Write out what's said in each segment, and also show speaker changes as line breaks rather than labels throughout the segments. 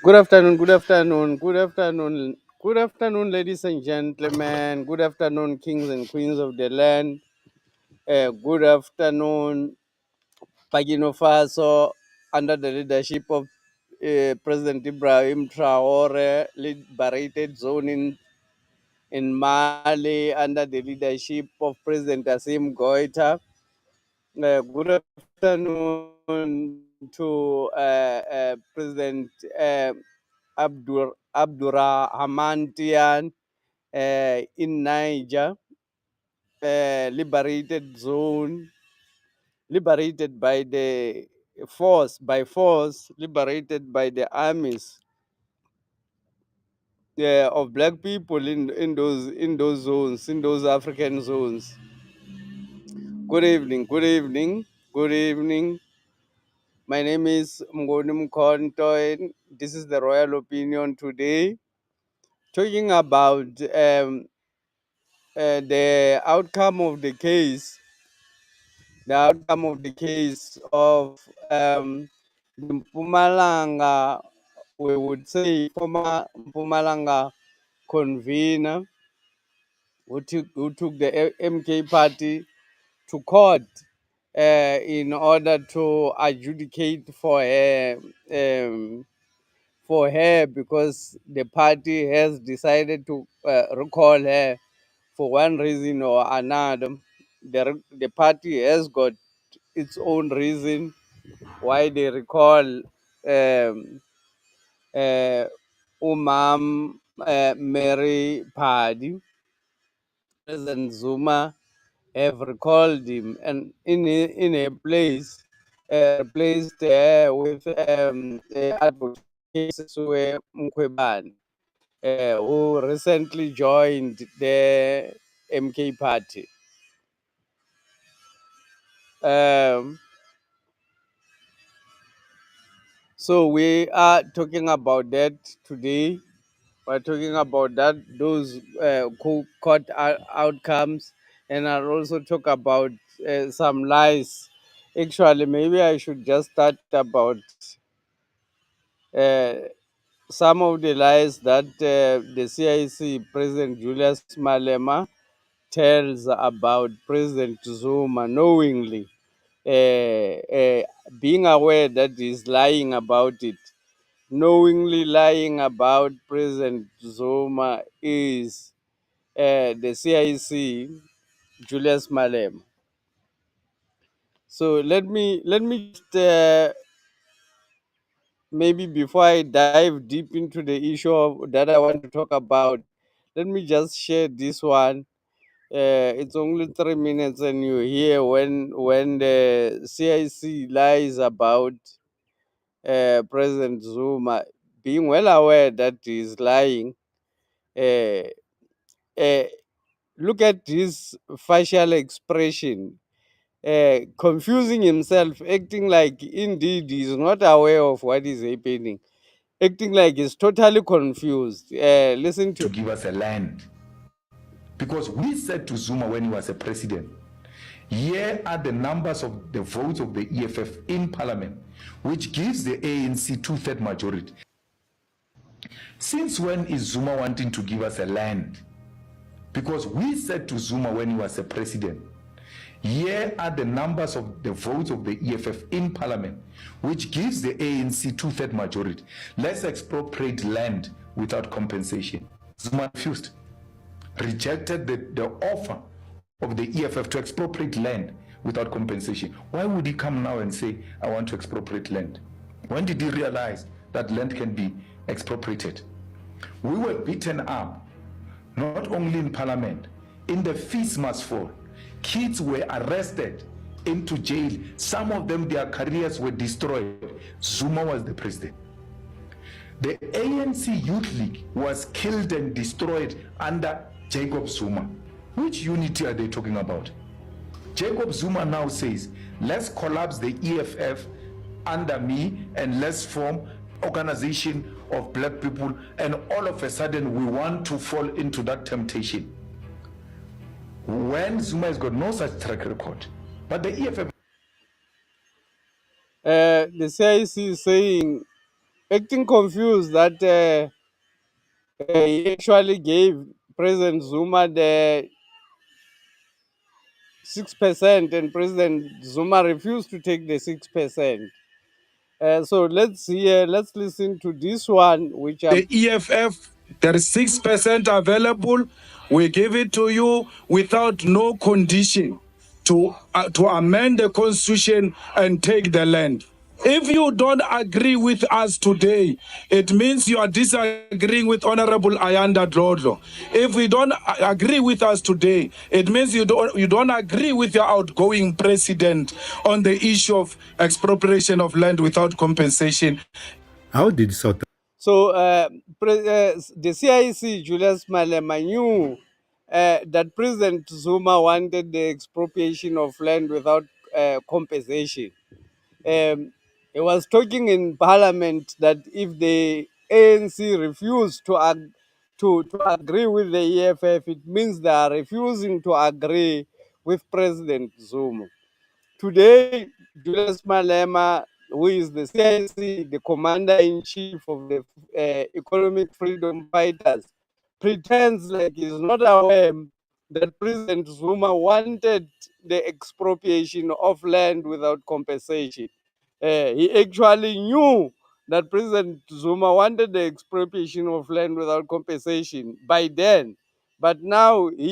Good afternoon, good afternoon, good afternoon, good afternoon, ladies and gentlemen. Good afternoon, kings and queens of the land. Good afternoon, Pagino Faso, under the leadership of President Ibrahim Traore, liberated zone in Mali, under the leadership of President Asim Goita. Good afternoon to President Abdurrahman Tian in Niger, liberated zone, liberated by the force, liberated by the armies of black people in those zones, in those African zones. Good evening, good evening, good evening. My name is Mgonim Kontoin. This is the Royal Opinion today, talking about the outcome of the case, of the Mpumalanga, we would say former Mpumalanga convenor who took the MK party to court in order to adjudicate for her because the party has decided to recall her for one reason or another. The party has got its own reason why they recall um, uh, Mary Phadi. President Zuma have recalled him and in a place replaced with Advocate Mkhwebane, who recently joined the MK party. Um, so we are talking about that today. We're talking about those court outcomes, and I'll also talk about some lies. Actually, maybe I should just start about uh, some of the lies that the CIC President Julius Malema tells about President Zuma knowingly, being aware that he's lying about it. Knowingly lying about President Zuma is the CIC Julius Malema. So let me just, maybe before I dive deep into the issue that I want to talk about, let me just share this one. It's only 3 minutes, and you hear when the CIC lies about President Zuma, being well aware that he's lying. Uh, uh, Look at his facial expression, confusing himself, acting like indeed he's not aware of what is happening, acting like he's totally confused. Listen to.
To give us a land. Because we said to Zuma when he was a president, here are the numbers of the votes of the EFF in parliament, which gives the ANC two-third majority. Since when is Zuma wanting to give us a land? Because we said to Zuma when he was a president, here are the numbers of the votes of the EFF in parliament, which gives the ANC two-third majority. Let's expropriate land without compensation. Zuma refused, rejected the offer of the EFF to expropriate land without compensation. Why would he come now and say, I want to expropriate land? When did he realize that land can be expropriated? We were beaten up, not only in parliament, in the fees must fall. Kids were arrested into jail. Some of them, their careers were destroyed. Zuma was the president. The ANC Youth League was killed and destroyed under Jacob Zuma. Which unity are they talking about? Jacob Zuma now says, let's collapse the EFF under me and let's form organization of black people, and all of a sudden we want to fall into that temptation. When Zuma has got no such track record. But the EFF...
The CIC is saying acting confused that he actually gave President Zuma the 6%, and President Zuma refused to take the 6%. So let's listen to this one, which
the EFF, there is 6% available. We give it to you without no condition to amend the constitution and take the land. If you don't agree with us today, it means you are disagreeing with Honorable Ayanda Dlodlo. If we don't agree with us today, it means you don't agree with your outgoing president on the issue of expropriation of land without compensation.
How did South
So the CIC, Julius Malema, knew that President Zuma wanted the expropriation of land without compensation. He was talking in Parliament that if the ANC refused to agree with the EFF, it means they are refusing to agree with President Zuma. Today, Julius Malema, who is the CIC, the commander-in-chief of the economic freedom fighters, pretends like he's not aware that President Zuma wanted the expropriation of land without compensation. He actually knew that President Zuma wanted the expropriation of land without compensation by then, but now he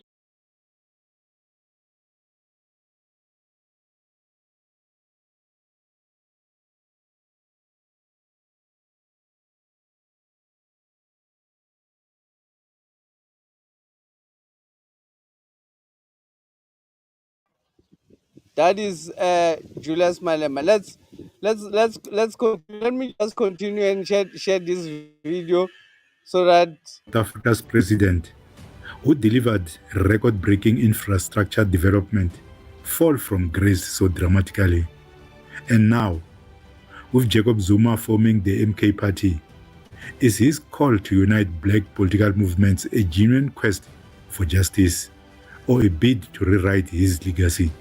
that is Julius Malema. Let's continue. Let me just continue and share this video so that
Africa's president, who delivered record-breaking infrastructure development, fall from grace so dramatically? And now, with Jacob Zuma forming the MK party, is his call to unite black political movements a genuine quest for justice or a bid to rewrite his legacy?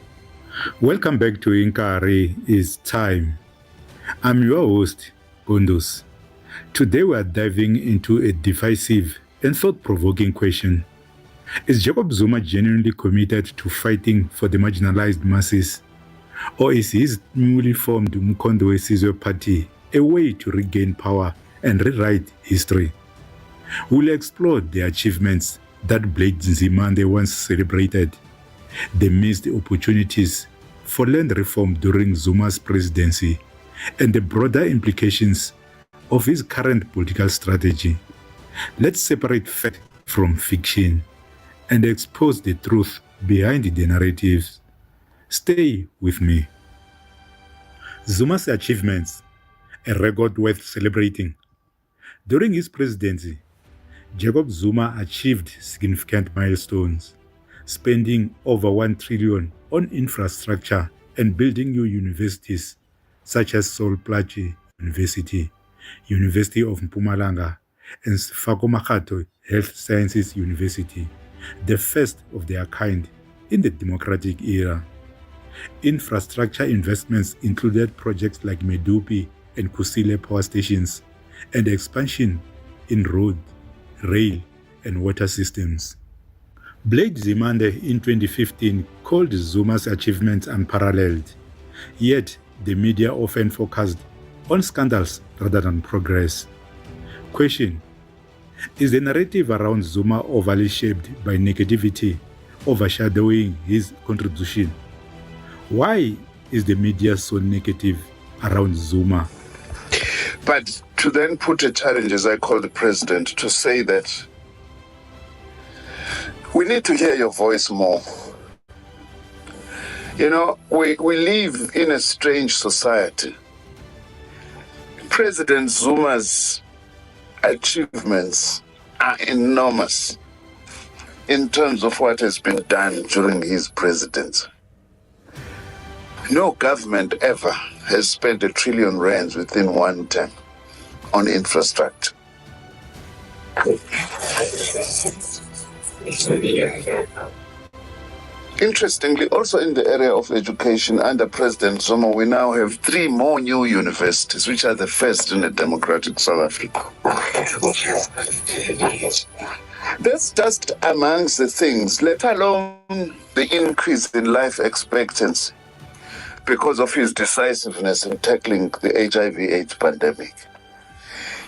Welcome back to Inkari It's Time. I'm your host, Gondos. Today we are diving into a divisive and thought-provoking question. Is Jacob Zuma genuinely committed to fighting for the marginalized masses? Or is his newly formed Mkondo Sizwe party a way to regain power and rewrite history? We'll explore the achievements that Blade Nzimande once celebrated, the missed opportunities for land reform during Zuma's presidency, and the broader implications of his current political strategy. Let's separate fact from fiction and expose the truth behind the narratives. Stay with me. Zuma's achievements, a record worth celebrating. During his presidency, Jacob Zuma achieved significant milestones, spending over 1 trillion on infrastructure and building new universities such as Sol Plaatje University, University of Mpumalanga, and Sefako Makgatho Health Sciences University, the first of their kind in the democratic era. Infrastructure investments included projects like Medupi and Kusile power stations and expansion in road, rail, and water systems. Blade Nzimande in 2015 called Zuma's achievements unparalleled, yet the media often focused on scandals rather than progress. Question: is the narrative around Zuma overly shaped by negativity, overshadowing his contribution? Why is the media so negative around Zuma?
But to then put a challenge, as I call the president, to say that we need to hear your voice more. You know, we live in a strange society. President Zuma's achievements are enormous in terms of what has been done during his presidency. No government ever has spent R1 trillion within one term on infrastructure. Interestingly, also in the area of education, under President Zuma, we now have 3 more new universities, which are the first in a democratic South Africa. That's just amongst the things, let alone the increase in life expectancy because of his decisiveness in tackling the HIV/AIDS pandemic.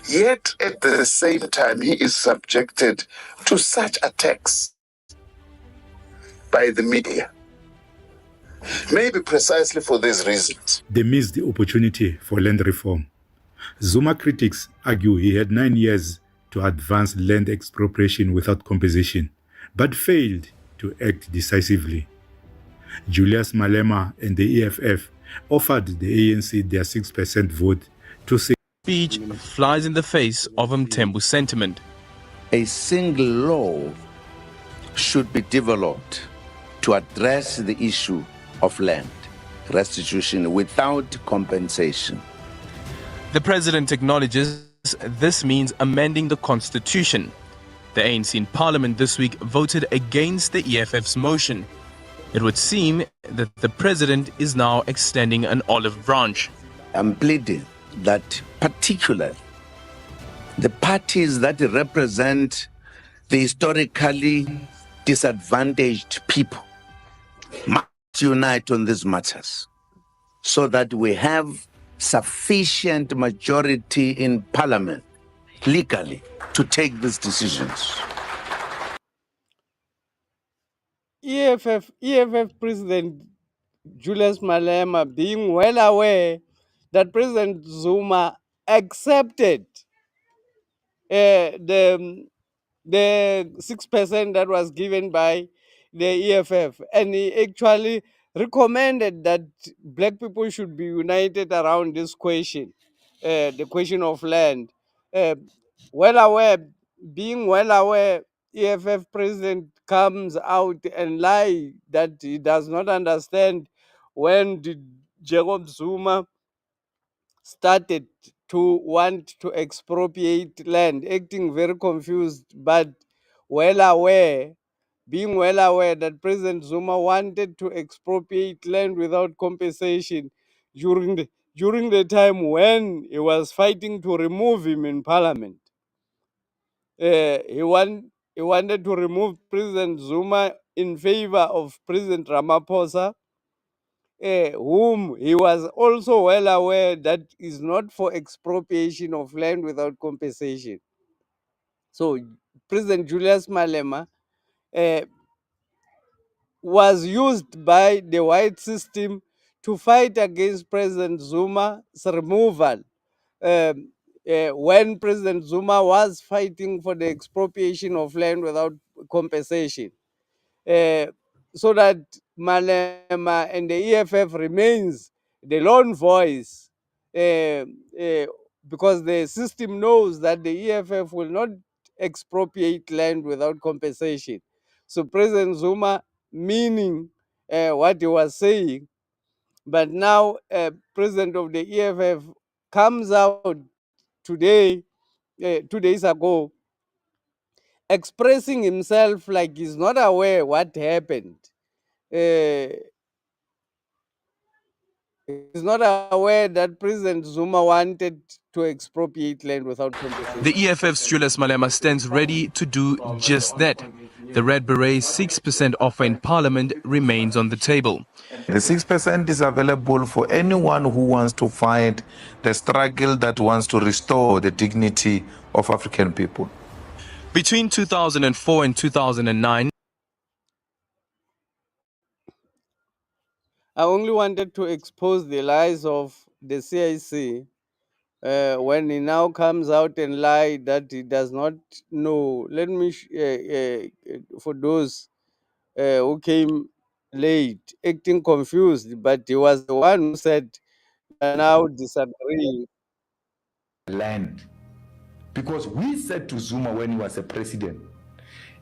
Yet, at the same time, he is subjected to such attacks by the media. Maybe precisely for these reasons.
They missed the opportunity for land reform. Zuma critics argue he had 9 years to advance land expropriation without compensation, but failed to act decisively. Julius Malema and the EFF offered the ANC their 6% vote to say
speech flies in the face of Mthembu's sentiment.
A single law should be developed to address the issue of land restitution without compensation.
The president acknowledges this means amending the constitution. The ANC in parliament this week voted against the EFF's motion. It would seem that the president is now extending an olive branch.
I'm pleading that particularly the parties that represent the historically disadvantaged people must unite on these matters so that we have sufficient majority in parliament legally to take these decisions.
EFF President Julius Malema, being well aware that President Zuma accepted the 6% that was given by the EFF, and he actually recommended that black people should be united around this question, the question of land. Being well aware, EFF president comes out and lie that he does not understand when did Jacob Zuma started to want to expropriate land, acting very confused, but being well aware that President Zuma wanted to expropriate land without compensation during the time when he was fighting to remove him in parliament. He wanted to remove President Zuma in favor of President Ramaphosa, whom he was also well aware that is not for expropriation of land without compensation. So President Julius Malema was used by the white system to fight against President Zuma's removal when President Zuma was fighting for the expropriation of land without compensation. So that Malema and the EFF remains the lone voice, because the system knows that the EFF will not expropriate land without compensation. So President Zuma meaning what he was saying, but now President of the EFF comes out today, 2 days ago, expressing himself like he's not aware what happened. He's not aware that President Zuma wanted to expropriate land without compensation.
The EFF's Julius Malema stands ready to do just that. The Red Beret's 6% offer in parliament remains on the table.
The 6% is available for anyone who wants to fight the struggle that wants to restore the dignity of African people.
Between 2004 and 2009,
I only wanted to expose the lies of the CIC when he now comes out and lie that he does not know. Let me, for those who came late, acting confused, but he was the one who said, "We are now disagreeing."
Land. Because we said to Zuma when he was a president,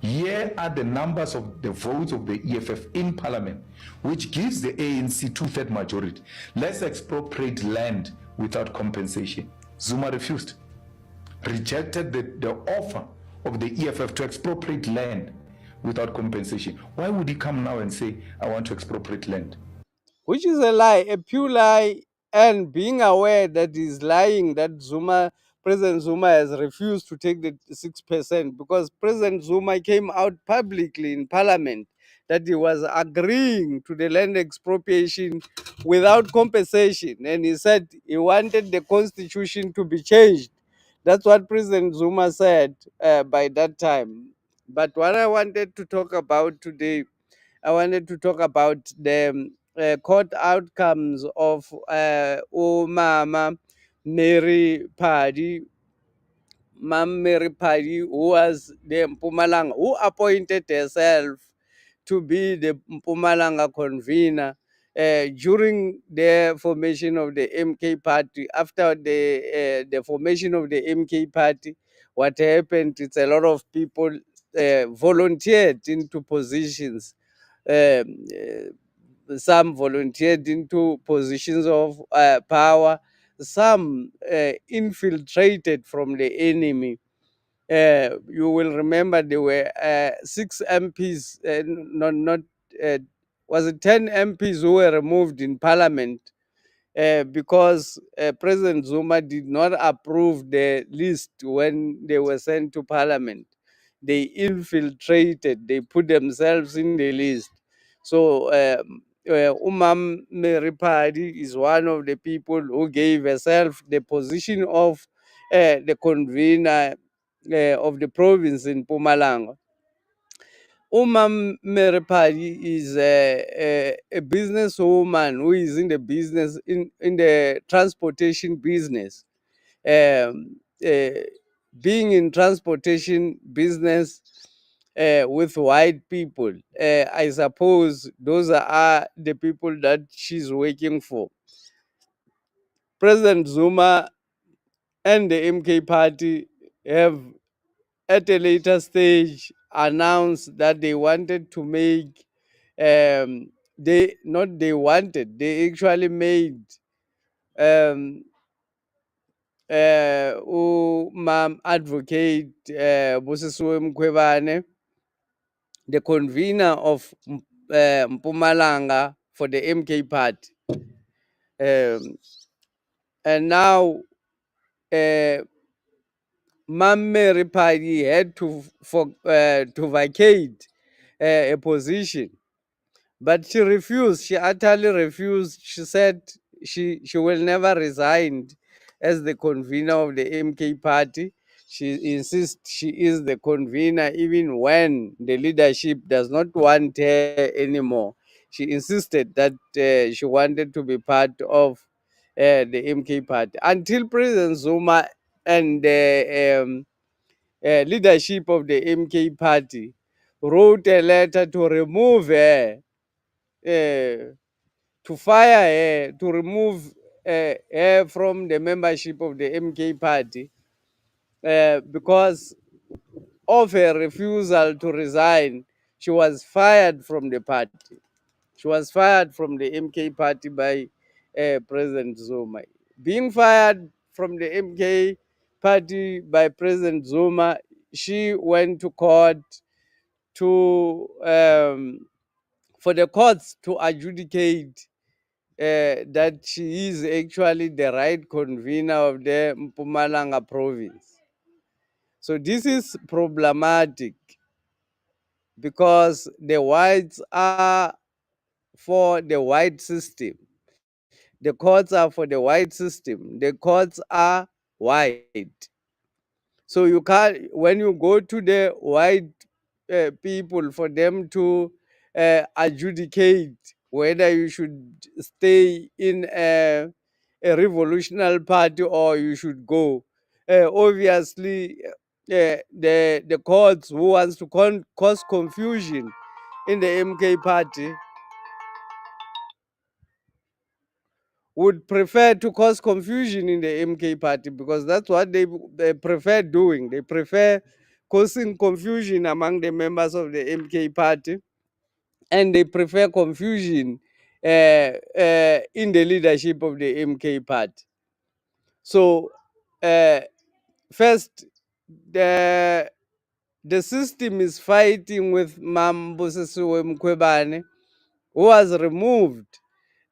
here are the numbers of the votes of the EFF in parliament, which gives the ANC 2/3 majority. Let's expropriate land without compensation. Zuma refused, rejected the offer of the EFF to expropriate land without compensation. Why would he come now and say, I want to expropriate land?
Which is a lie, a pure lie, and being aware that he's lying, that President Zuma has refused to take the 6%, because President Zuma came out publicly in Parliament that he was agreeing to the land expropriation without compensation, and he said he wanted the constitution to be changed. That's what President Zuma said by that time. But what I wanted to talk about today, I wanted to talk about the court outcomes of Mama Mary Phadi, Mary Phadi, who was the Mpumalanga, who appointed herself to be the Mpumalanga convener during the formation of the MK party. After the formation of the MK party, what happened is a lot of people volunteered into positions. Um, some volunteered into positions of power, some infiltrated from the enemy. You will remember there were 6 MPs, not was it 10 MPs who were removed in Parliament because President Zuma did not approve the list when they were sent to Parliament. They infiltrated, they put themselves in the list. So Mary Phadi is one of the people who gave herself the position of the convener of the province in Mpumalanga. Mary Phadi is a businesswoman who is in the business, in the transportation business. Um, uh, Being in transportation business with white people, I suppose those are the people that she's working for. President Zuma and the MK party have at a later stage announced that they wanted to make they actually made advocate Busisiwe Mkhwebane the convener of Mpumalanga for the MK party. And now Mary Phadi had to vacate a position, but she refused. She utterly refused. She said she will never resign as the convener of the MK party. She insists she is the convener even when the leadership does not want her anymore. She insisted that she wanted to be part of the MK party until President Zuma and the leadership of the MK party wrote a letter to remove her, to fire her, to remove her from the membership of the MK party because of her refusal to resign. She was fired from the party. She was fired from the MK party by President Zuma. Being fired from the MK party by President Zuma, she went to court to for the courts to adjudicate that she is actually the right convener of the Mpumalanga province. So this is problematic because the whites are for the white system. The courts are for the white system. The courts are white. So you can't, when you go to the white people for them to adjudicate whether you should stay in a revolutionary party or you should go. Obviously, the courts who wants to cause confusion in the MK party would prefer to cause confusion in the MK party because that's what they prefer doing. They prefer causing confusion among the members of the MK party, and they prefer confusion in the leadership of the MK party. So, first, the the system is fighting with Mambusisiwe Mkhwebane, who was removed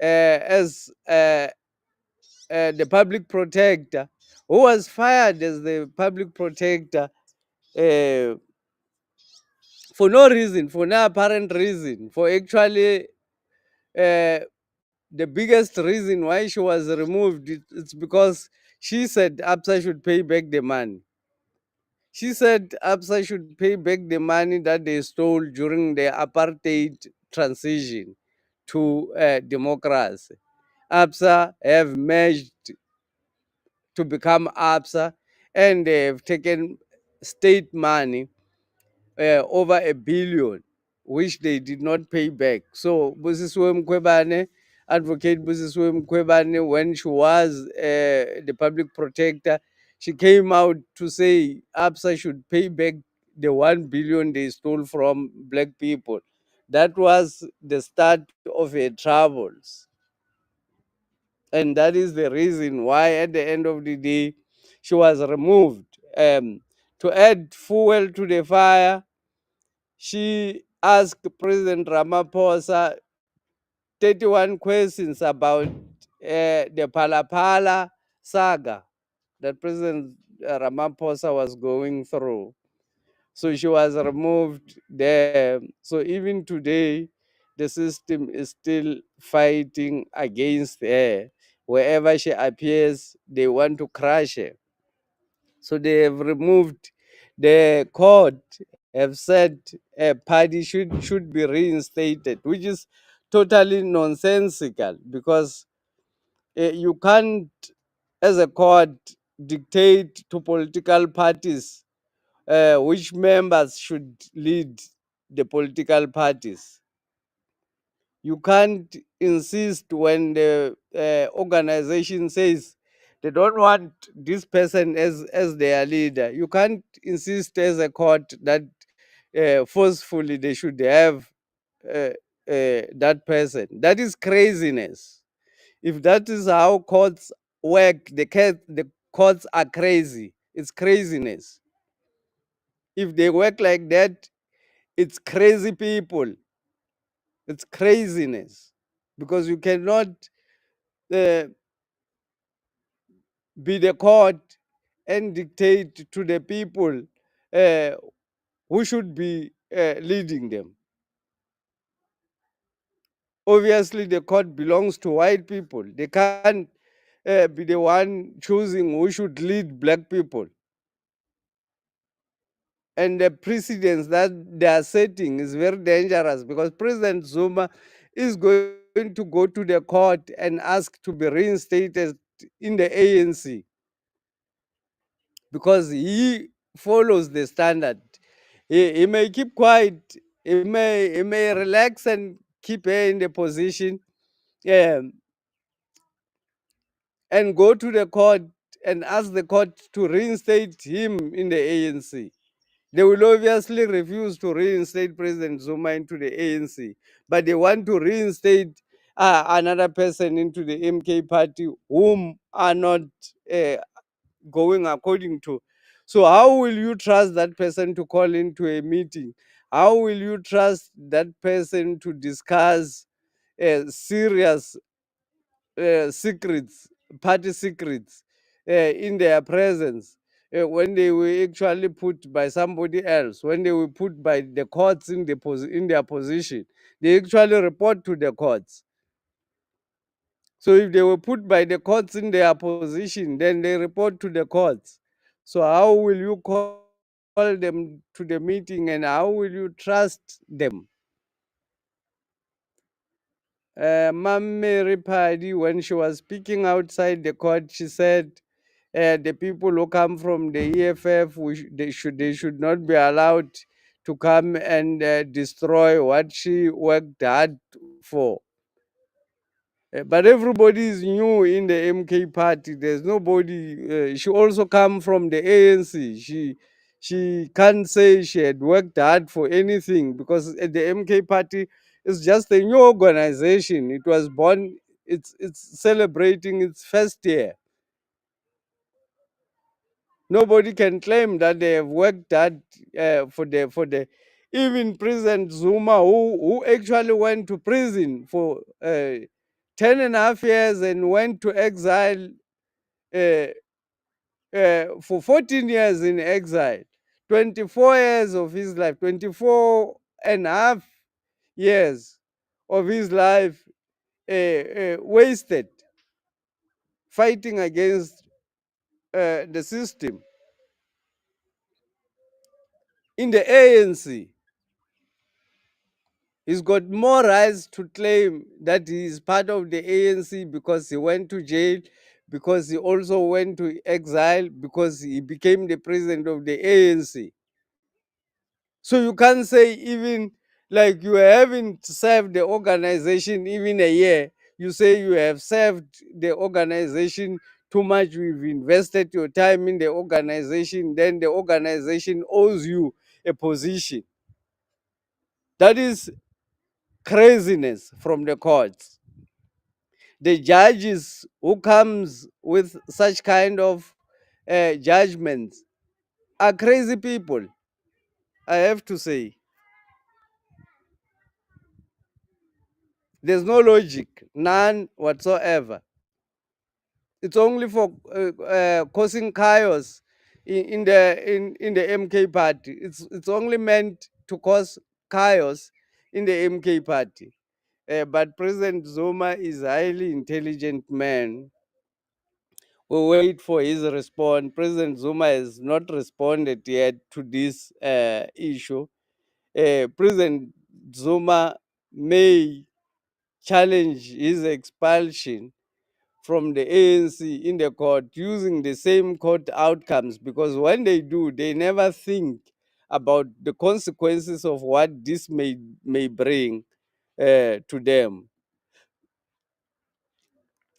as the public protector, who was fired as the public protector uh, for no reason, for no apparent reason, for actually the biggest reason why she was removed, it's because she said APSA should pay back the money. She said APSA should pay back the money that they stole during the apartheid transition to democracy. APSA have merged to become APSA, and they have taken state money over 1 billion, which they did not pay back. So Busisiwe Mkhwebane, Advocate Busisiwe Mkhwebane, when she was the public protector, she came out to say APSA should pay back the 1 billion they stole from black people. That was the start of her troubles. And that is the reason why, at the end of the day, she was removed. To add fuel to the fire, she asked President Ramaphosa 31 questions about the Palapala saga that President Ramaphosa was going through. So she was removed there. So even today, the system is still fighting against her. Wherever she appears, they want to crush her. So they have removed, the court have said Padi should be reinstated, which is totally nonsensical, because you can't, as a court, dictate to political parties which members should lead the political parties. You can't insist when the organization says they don't want this person as their leader. You can't insist as a court that forcefully they should have that person. That is craziness. If that is how courts work, the courts are crazy. It's craziness. If they work like that, it's crazy people. It's craziness, because you cannot uh, be the court and dictate to the people uh, who should be leading them. Obviously, the court belongs to white people. They can't be the one choosing who should lead black people. And the precedence that they are setting is very dangerous, because President Zuma is going to go to the court and ask to be reinstated in the ANC, because he follows the standard. He may keep quiet, he may relax and keep her in the position, um, and go to the court and ask the court to reinstate him in the ANC. They will obviously refuse to reinstate President Zuma into the ANC, but they want to reinstate another person into the MK party whom are not uh, going according to. So how will you trust that person to call into a meeting? How will you trust that person to discuss serious secrets, party secrets, in their presence, when they were actually put by somebody else, when they were put by the courts in in their position? They actually report to the courts. So if they were put by the courts in their position, then they report to the courts. So how will you call them to the meeting, and how will you trust them? Mary Phadi, when she was speaking outside the court, she said the people who come from the EFF, they should not be allowed to come and destroy what she worked hard for. But everybody is new in the MK party. There's nobody. She also come from the ANC. She can't say she had worked hard for anything, because the MK party is just a new organization. It was born. It's celebrating its 1st year. Nobody can claim that they have worked hard for the even President Zuma, who actually went to prison for 10.5 years and went to exile uh, for 14 years in exile, 24 years of his life, 24.5 years of his life wasted fighting against the system. In the ANC, he's got more rights to claim that he is part of the ANC because he went to jail, because he also went to exile, because he became the president of the ANC. So you can't say even like you haven't served the organization even a year. You say you have served the organization too much. We've invested your time in the organization. Then the organization owes you a position. That is craziness from the courts. The judges who comes with such kind of judgments are crazy people. I have to say, there's no logic, none whatsoever. It's only for causing chaos in the MK party. It's only meant to cause chaos in the MK party. But President Zuma is a highly intelligent man. We'll wait for his response. President Zuma has not responded yet to this issue. President Zuma may challenge his expulsion from the ANC in the court using the same court outcomes, because when they do, they never think about the consequences of what this may bring to them.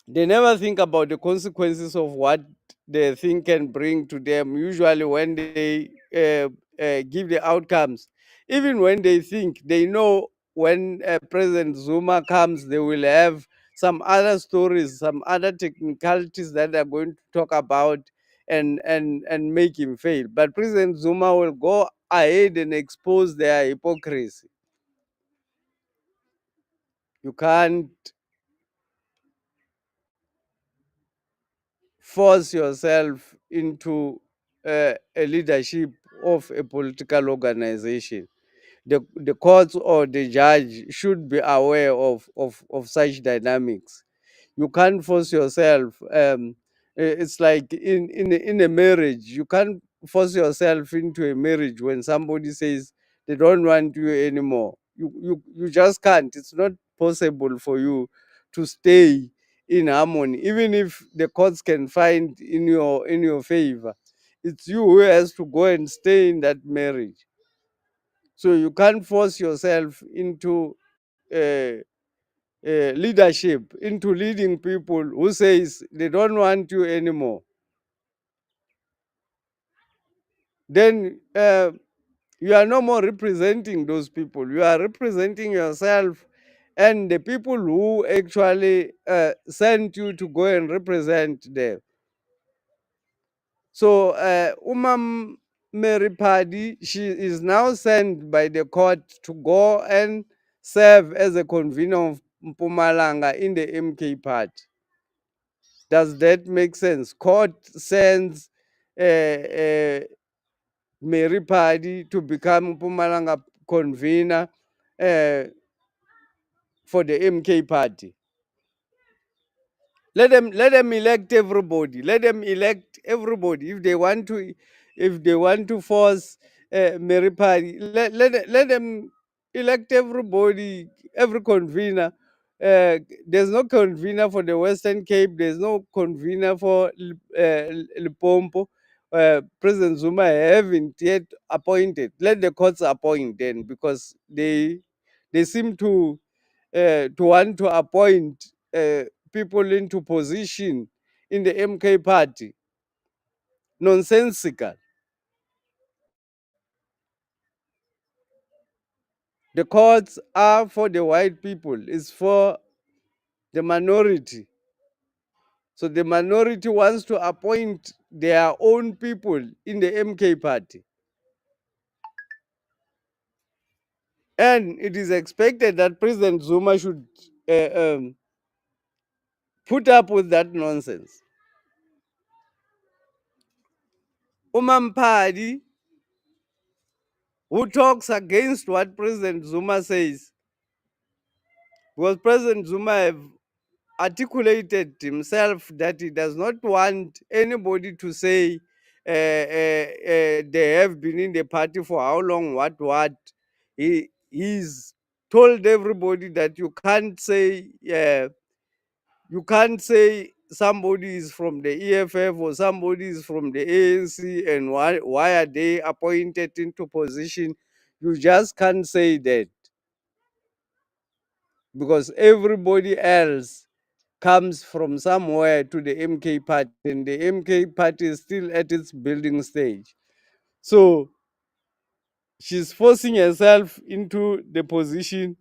They never think about the consequences of what they think can bring to them. Usually, when they give the outcomes, even when they think they know when President Zuma comes, they will have some other stories, some other technicalities that they're going to talk about and make him fail. But President Zuma will go ahead and expose their hypocrisy. You can't force yourself into a leadership of a political organization. The courts or the judge should be aware of such dynamics. You can't force yourself. It's like in a marriage. You can't force yourself into a marriage when somebody says they don't want you anymore. You just can't. It's not possible for you to stay in harmony, even if the courts can find in your favor. It's you who has to go and stay in that marriage. So you can't force yourself into uh, leadership, into leading people who says they don't want you anymore. Then you are no more representing those people. You are representing yourself and the people who actually sent you to go and represent them. So Mary Phadi, she is now sent by the court to go and serve as a convener of Mpumalanga in the MK party. Does that make sense? Court sends Mary Phadi to become Mpumalanga convener uh, for the MK party. Let them elect everybody. Let them elect everybody. If they want to force Mary Padi, let them elect everybody, every convener. There's no convener for the Western Cape. There's no convener for Limpopo. President Zuma haven't yet appointed. Let the courts appoint then, because they seem to want to appoint people into position in the MK party. Nonsensical. The courts are for the white people, it's for the minority. So the minority wants to appoint their own people in the MK party. And it is expected that President Zuma should put up with that nonsense. Padi, who talks against what President Zuma says, because President Zuma have articulated himself that he does not want anybody to say they have been in the party for how long, what. He's told everybody that you can't say somebody is from the EFF or somebody is from the ANC and why are they appointed into position. You just can't say that because everybody else comes from somewhere to the MK party, and the MK party is still at its building stage. So she's forcing herself into the position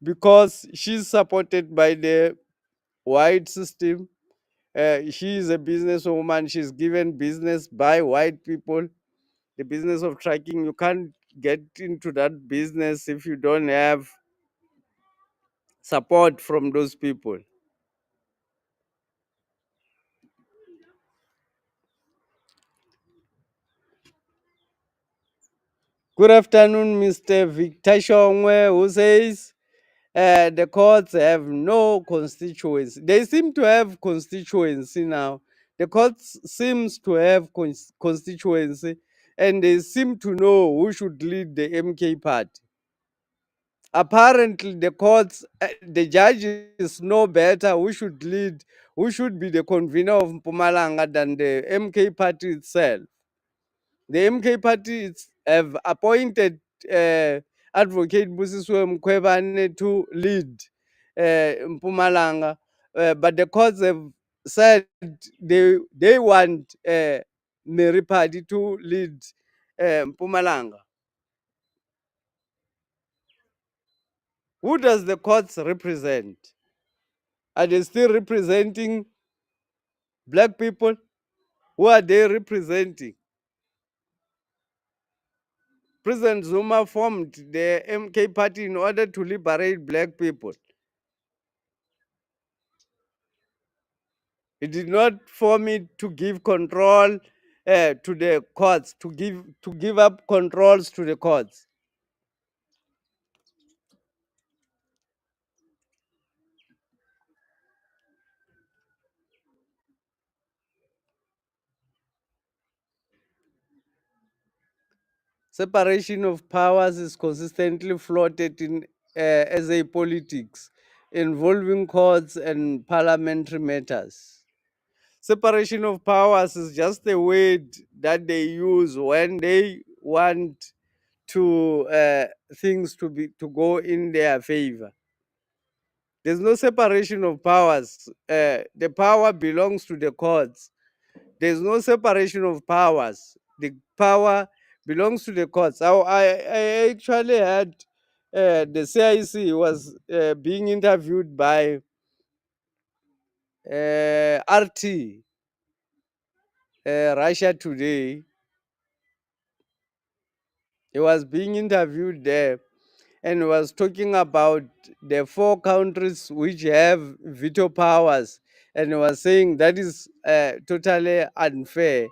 because she's supported by the white system. She is a businesswoman. She's given business by white people. The business of trucking, you can't get into that business if you don't have support from those people. Good afternoon, Mr. Victor Shongwe, who says the courts have no constituency. They seem to have constituency now. The courts seems to have constituency, and they seem to know who should lead the MK party. Apparently, the courts, the judges know better who should lead, who should be the convener of Mpumalanga than the MK party itself. The MK party have appointed Advocate Busiswe Mkhwebane to lead Mpumalanga, but the courts have said they want Mary Phadi to lead Mpumalanga. Who does the courts represent? Are they still representing black people? Who are they representing? President Zuma formed the MK party in order to liberate black people. He did not form it to give control to the courts, to give up controls to the courts. Separation of powers is consistently floated in as a politics involving courts and parliamentary matters. Separation of powers is just a word that they use when they want to things to go in their favor. There's no separation of powers. The power belongs to the courts. There's no separation of powers. The power belongs to the courts. I actually had the CIC was being interviewed by RT, Russia Today. He was being interviewed there and was talking about the 4 countries which have veto powers, and he was saying that is totally unfair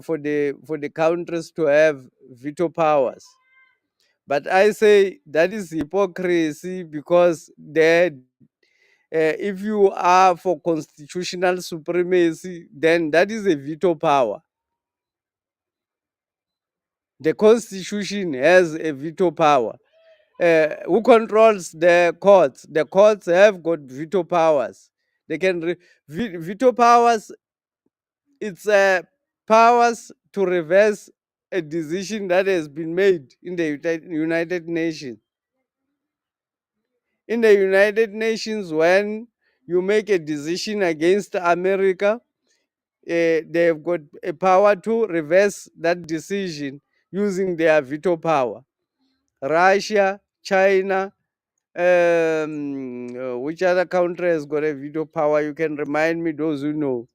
for the countries to have veto powers. But I say that is hypocrisy because if you are for constitutional supremacy, then that is a veto power. The constitution has a veto power. Who controls the courts? The courts have got veto powers. They can veto powers. It's powers to reverse a decision that has been made in the United Nations. In the United Nations, when you make a decision against America, they've got a power to reverse that decision using their veto power. Russia, China, Which other country has got a veto power? You can remind me, those who know.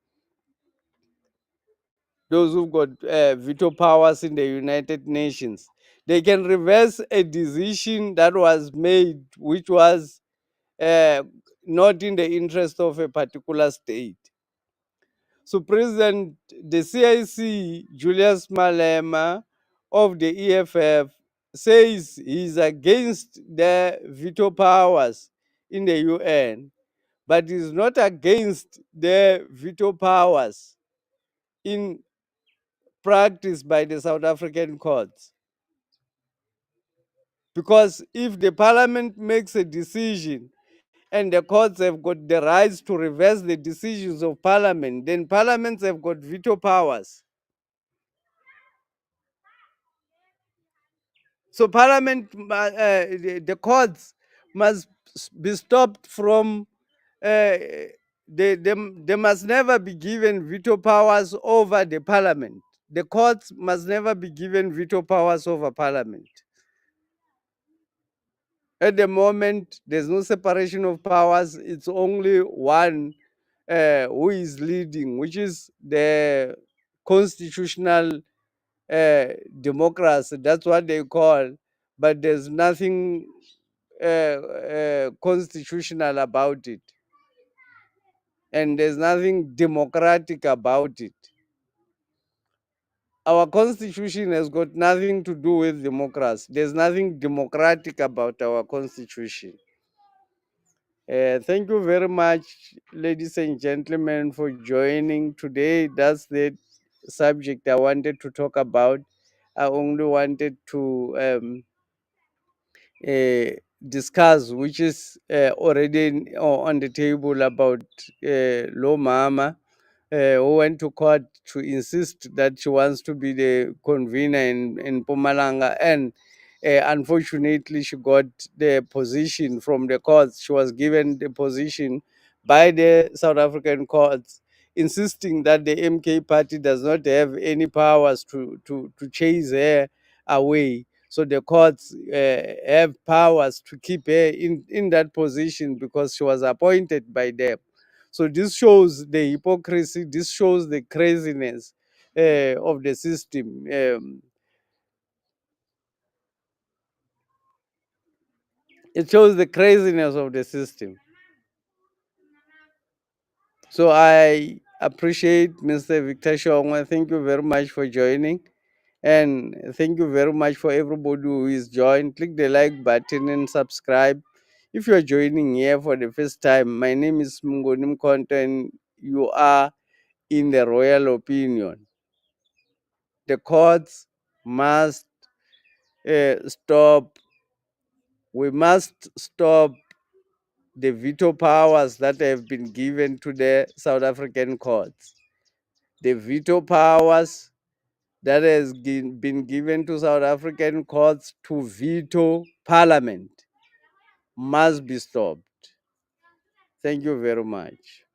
Those who've got veto powers in the United Nations. They can reverse a decision that was made, which was uh, not in the interest of a particular state. So, President, the CIC, Julius Malema of the EFF, says he's against the veto powers in the UN, but is not against the veto powers in practice by the South African courts. Because if the parliament makes a decision and the courts have got the rights to reverse the decisions of parliament, then parliaments have got veto powers. So parliament, the courts must be stopped from, they must never be given veto powers over the parliament. The courts must never be given veto powers over parliament. At the moment, there's no separation of powers. It's only one who is leading, which is the constitutional democracy. That's what they call. But there's nothing constitutional about it. And there's nothing democratic about it. Our constitution has got nothing to do with democracy. There's nothing democratic about our constitution. Thank you very much, ladies and gentlemen, for joining today. That's the subject I wanted to talk about. I only wanted to discuss, which is already on the table, about Lo Mama, who went to court to insist that she wants to be the convener in Mpumalanga, and unfortunately she got the position from the courts. She was given the position by the South African courts, insisting that the MK party does not have any powers to chase her away. So the courts have powers to keep her in that position because she was appointed by them. So this shows the hypocrisy, this shows the craziness of the system. It shows the craziness of the system. So I appreciate Mr. Victor Shongwa. Thank you very much for joining. And thank you very much for everybody who is joined. Click the like button and subscribe. If you are joining here for the first time, my name is Mungonim Konto and you are in the royal opinion. The courts must stop. We must stop the veto powers that have been given to the South African courts. The veto powers that has been given to South African courts to veto parliament must be stopped. Thank you very much.